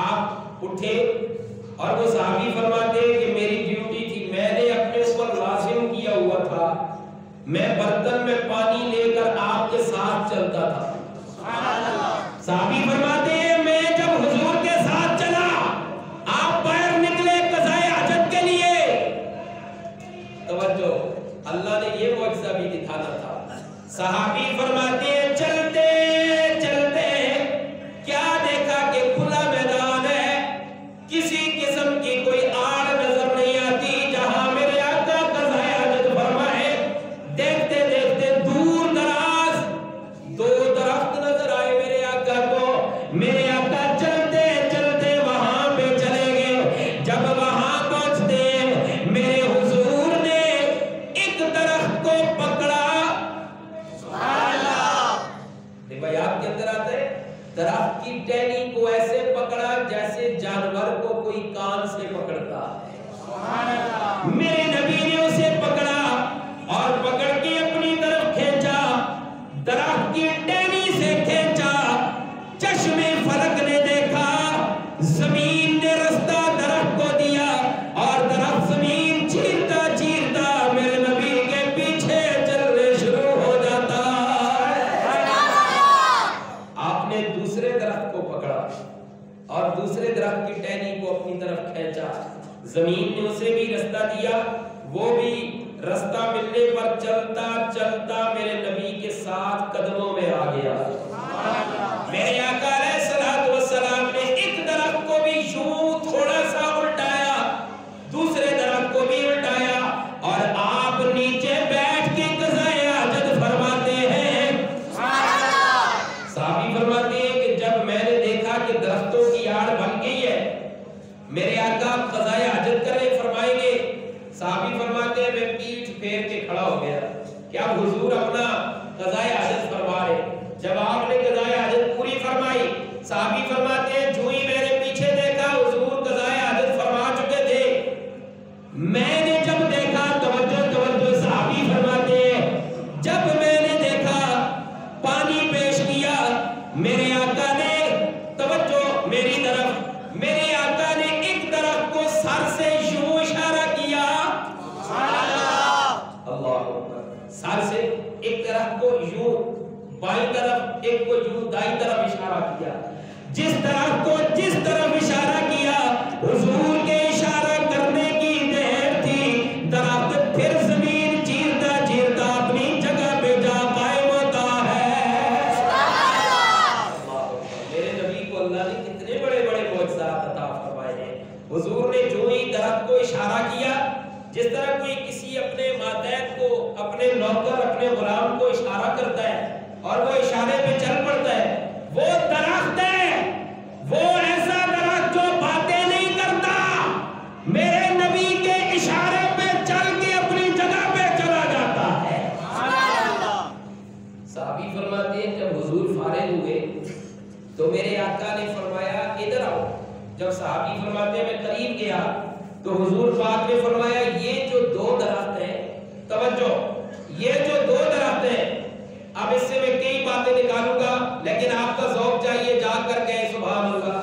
آپ اٹھے اور وہ صحابی فرماتے ہیں کہ میری ڈیوٹی تھی، میں نے اپنے اوپر لازم کیا ہوا تھا، میں برتن میں پانی لے کر آپ کے ساتھ چلتا تھا۔ صحابی فرماتے ہیں میں جب حضور کے ساتھ چلا، آپ باہر نکلے قضائے حاجت کے لیے، توجہ، اللہ نے یہ معجزہ بھی دکھانا تھا۔ صحابی فرماتے ہیں چلتے چلتے کیا دیکھا کہ کھلا میدان ہے، کسی قسم کی کوئی آڑ نظر نہیں آتی جہاں میرے آقا قضائے حاجت فرمائے۔ دیکھتے دیکھتے دور دراز دو درخت نظر آئے میرے آقا کو، میرے آقا چلتے چلتے وہاں پہ چلے گئے۔ جب وہاں پہنچتے میرے حضور نے ایک درخت کو پکڑا، بیات کے اندر آتا ہے درخت کی ٹہنی کو ایسے پکڑا جیسے جانور کو کوئی کان سے پکڑتا ہے۔ میرے نبی نے اسے پکڑا اور پکڑ کے اپنی طرف کھینچا، درخت کی ٹہنی سے کھینچا، چشمے فلک نے دیکھا، زمین نے رستہ درخت کو دیا اور درخت زمین چیرتا چیرتا میرے نبی کے پیچھے چلنے شروع ہو جاتا۔ آپ نے دوسرے درخت کو پکڑا اور دوسرے درخت کی ٹہنی کو اپنی طرف کھینچا، زمین نے اسے بھی رستہ دیا، وہ بھی رستہ ملنے پر چلتا چلتا میرے نبی کے ساتھ قدموں میں آ گیا۔ میرے آقا علیہ الصلوۃ والسلام نے ایک درخت کو بھی یوں تھوڑا سا الٹایا، دوسرے درخت کو بھی الٹایا اور آپ نیچے بیٹھ کے قضائے حاجت فرماتے ہیں۔ صحابی فرماتے ہیں کہ جب میں نے دیکھا کہ درختوں کی آڑ بن گئی ہے، میرے آقا قضائے حاجت کرے فرمائیں گے، صحابی فرماتے ہیں میں پیٹھ پھیر کے کھڑا ہو گیا کہ اب حضور اپنا قضائے حاجت فرما رہے۔ جب آپ نے قضائے حاجت پوری فرمائی، صحابی فرماتے ہیں جو ہی میں نے پیچھے دیکھا حضور قضائے حاجت فرما چکے تھے۔ میں نے جب دیکھا، توجہ توجہ، صحابی فرماتے ہیں جب میں نے دیکھا پانی پیش کیا، میرے آقا نے توجہ میری طرف، میرے آقا نے ایک درخت کو سر سے یوں اشارہ کیا، اللہ اکبر، سر سے ایک درخت کو یوں بائیں طرف، ایک کو یوں دائیں طرف اشارہ کیا۔ جس درخت کو جس طرف اشارہ کیا، حضور کے اشارہ کرنے کی دیر تھی، درخت پھر زمین چیرتا چیرتا اپنی جگہ پہ جا قائم ہوتا ہے۔ میرے نبی کو اللہ نے کتنے بڑے بڑے معجزات عطا فرمائے ہیں۔ حضور نے جو ہی درخت کو اشارہ کیا، جس طرح کوئی کسی اپنے ماتحت کو، اپنے نوکر، اپنے غلام کو اشارہ کرتا ہے اور وہ اشارے پہ چل پڑتا ہے، وہ درخت ہے، وہ ایسا درخت جو باتیں نہیں کرتا، میرے نبی کے اشارے پہ چل کے اپنی جگہ پہ چلا جاتا ہے۔ صحابی فرماتے ہیں جب حضور فارغ ہوئے تو میرے آقا نے فرمایا ادھر آؤ۔ جب صحابی فرماتے ہیں میں قریب گیا تو حضور پاک نے فرمایا یہ جو دو درخت ہیں، توجہ، یہ جو دو درخت ہیں، اب اس سے میں کئی باتیں نکالوں گا لیکن آپ کا ذوق چاہیے، جا کر کے سبحان اللہ۔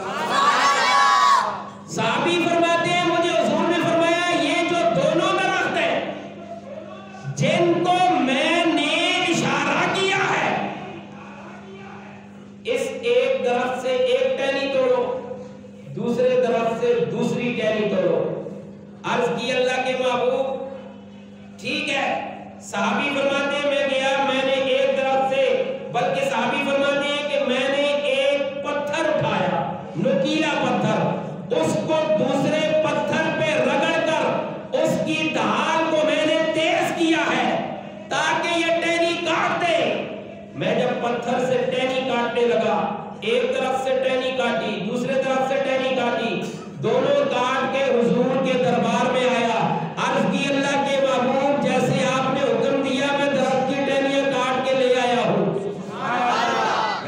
صحابی فرماتے ہیں مجھے حضور نے فرمایا یہ جو دونوں درخت ہیں جن کو میں نے اشارہ کیا ہے، اس ایک درخت سے ایک ٹہنی توڑو، دوسرے درخت سے دوسری ٹہنی توڑو۔ عرض کی اللہ کے محبوب ٹھیک ہے۔ صحابی فرماتے ہیں میں گیا، میں نے ایک درخت سے، بلکہ صحابی فرماتے ہیں کہ میں نے ایک پتھر اٹھایا، نکیلا پتھر، اس کو دوسرے پتھر پہ رگڑ کر اس کی ڈھال کو میں نے تیز کیا ہے تاکہ یہ ٹہنی کاٹ دے۔ میں جب پتھر سے ٹہنی کاٹنے لگا، ایک طرف سے ٹہنی کاٹی، دوسرے طرف سے ٹہنی کاٹی، دونوں کاٹ کے حضور کے دربار میں آیا۔ عرض کی اللہ کے محبوب جیسے آپ نے حکم دیا میں درخت کی ٹہنیاں کاٹ کے لے آیا ہوں۔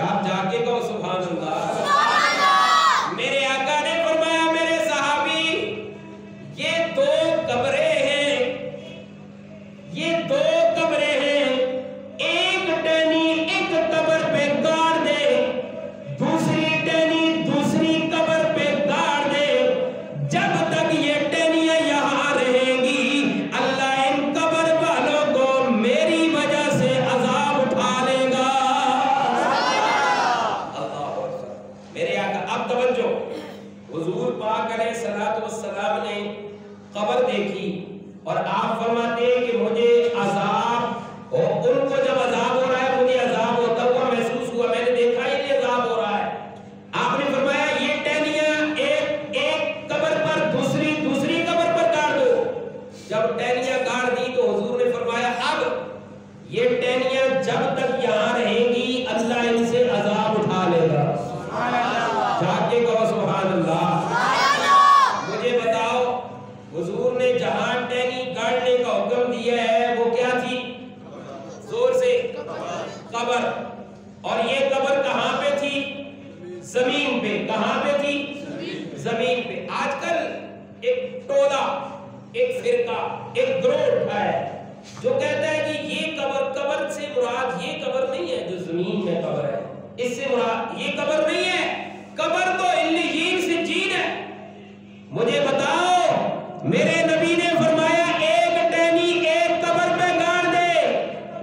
آپ جا کے کہو سبحان اللہ۔ میرے آقا نے فرمایا میرے صحابی یہ دو قبریں ہیں، یہ دو قبریں ہیں، ایک ٹہنی ایک قبر پہ گاڑ دے، دوسری ٹہنی دوسری قبر پہ اب توجہ، حضور پاک علیہ الصلوۃ والسلام نے قبر دیکھی اور آپ فرماتے ہیں کہ مجھے عذاب، اور ان کو جب عذاب ہو رہا ہے مجھے عذاب ہوتا ہوا محسوس ہوا، میں نے دیکھا ہی نہیں عذاب ہو رہا ہے۔ آپ نے فرمایا یہ ٹہنیاں ایک قبر پر دوسری قبر پر گاڑ دو۔ جب ٹہنیاں گاڑ دی تو حضور نے فرمایا اب یہ ٹہنیاں جب تک یہاں رہیں گی اللہ ان سے عذاب اٹھا لے گا۔ جا کے کہو سبحان اللہ۔ مجھے بتاؤ حضور نے جہاں ٹہنی گاڑنے کا حکم دیا ہے وہ کیا تھی؟ زور سے، قبر۔ اور یہ قبر کہاں پہ تھی؟ زمین پہ۔ کہاں پہ تھی؟ زمین پہ۔ آج کل ایک ٹولہ، ایک فرقہ، ایک گروہ اٹھا ہے جو کہتا ہے کہ یہ قبر سے مراد یہ قبر نہیں ہے جو زمین میں قبر ہے، اس سے مراد یہ قبر نہیں ہے، قبر تو علیین سجین ہے۔ مجھے بتاؤ میرے نبی نے فرمایا ایک ٹہنی ایک قبر پہ گاڑ دے،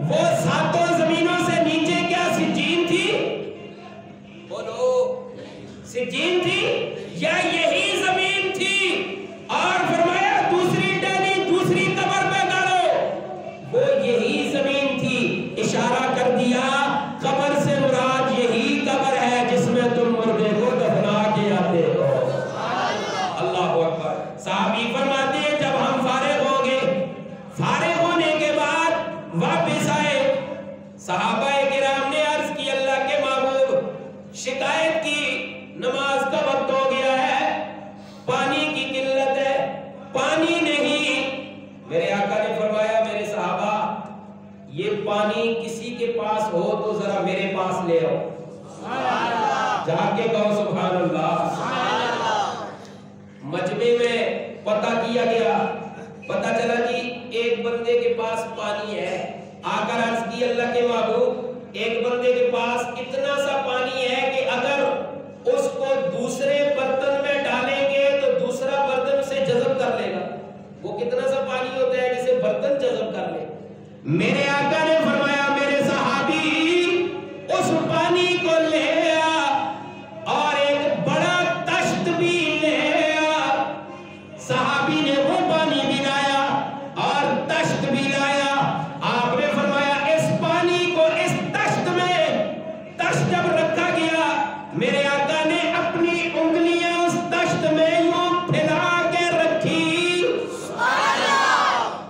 وہ ساتوں زمینوں سے نیچے کیا سجین تھی؟ بولو سجین تھی یا یہی زمین تھی؟ اور فرمایا دوسری ٹہنی دوسری قبر پہ گاڑو، وہ یہی زمین تھی۔ اشارہ کر دیا قبر سے مراد یہی قبر ہے جس میں تم مردے کو دفنا کے آتے ہو۔ اللہ اکبر۔ صحابی فرماتے ہیں جب ہم فارغ ہو گئے، فارغ ہونے کے بعد واپس آئے، صحابہ کرام نے عرض کی اللہ کے محبوب شکایت کی نماز کا وقت ہو گیا ہے، پانی کی قلت ہے، پانی نہیں۔ میرے آقا نے فرمایا میرے صحابہ یہ پانی کسی کے پاس ہو تو ذرا میرے پاس لے آؤ۔ جا کے کہو سبحان اللہ۔ مجمع میں پتہ کیا گیا، پتہ چلا جی ایک بندے کے پاس پانی ہے۔ آ کر عرض کی اللہ کے محبوب ایک بندے کے پاس اتنا سا پانی ہے کہ اگر اس کو دوسرے برتن میں ڈالیں گے تو دوسرا برتن اسے جذب کر لے گا۔ وہ کتنا سا پانی ہوتا ہے جسے برتن جذب کر لے۔ میرے آقا نے فرمایا میرے صحابی اس پانی کو لے آ اور ایک بڑا تشت بھی لے آ۔ صحابی نے وہ پانی بھی لایا اور تشت بھی لایا۔ آپ نے فرمایا اس پانی کو اس تشت میں، تشت جب رکھا گیا میرے آقا نے اپنی انگلیاں اس تشت میں یوں پھیلا کے رکھی۔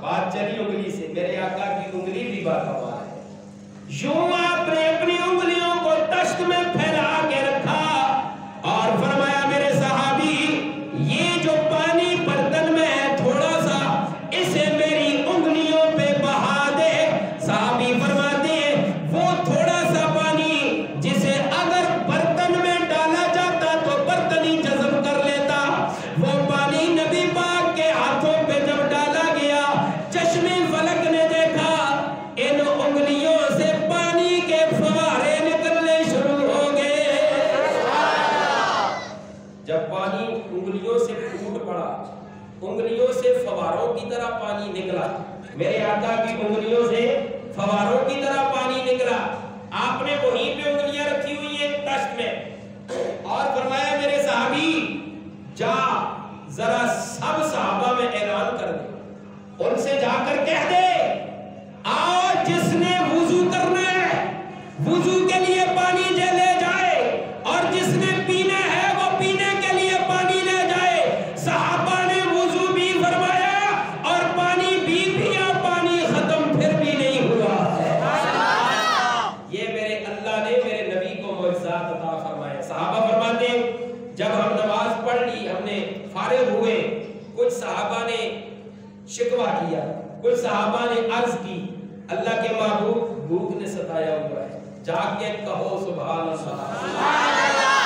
بات چلی انگلی سے، میرے آقا کی انگلی بھی بات ہوا ہے۔ یوں آپ نے اپنی انگلیوں کو تشت میں پھیلا کے رکھا اور فرمایا میرے صحابی یہ جو پانی برتن میں ہے تھوڑا سا اسے میری انگلیوں پہ بہا دے۔ صحابی فرماتے ہیں وہ تھوڑا سا پانی جسے اگر برتن میں ڈالا جاتا تو برتن ہی جذب کر لیتا، وہ پانی نبی پاک کے ہاتھوں پہ جب ڈالا گیا چشمے فلک نے دیکھا ان انگلیوں سے پانی کے فوارے نکلنے شروع ہو گئے۔ جب پانی انگلیوں سے پھوٹ پڑا، انگلیوں سے فواروں کی طرح پانی نکلا، میرے آقا کی انگلیوں سے فواروں کی طرح پانی نکلا۔ آپ نے وہیں پہ انگلیاں رکھی ہوئی ہیں تشت میں اور فرمایا میرے صحابی جا ذرا سب صحابہ میں اعلان کر دے، ان سے جا کر کہہ دے آؤ جس نے وضو کرنا ہے وضو کے لیے پانی لے جائے اور جس نے پینا ہے وہ پینے کے لیے پانی لے جائے۔ صحابہ نے وضو بھی فرمایا اور پانی بھی پیا، پانی ختم پھر بھی نہیں ہوا ہے۔ یہ میرے اللہ نے میرے نبی کو معجزات عطا فرمائے۔ صحابہ فرماتے ہیں جب ہم نماز پڑھ لی، ہم نے فارغ ہوئے، کچھ صحابہ نے شکوہ کیا، کچھ صحابہ نے عرض کی اللہ کے محبوب بھوک نے ستایا ہوا ہے۔ جا کے کہو سبحان اللہ۔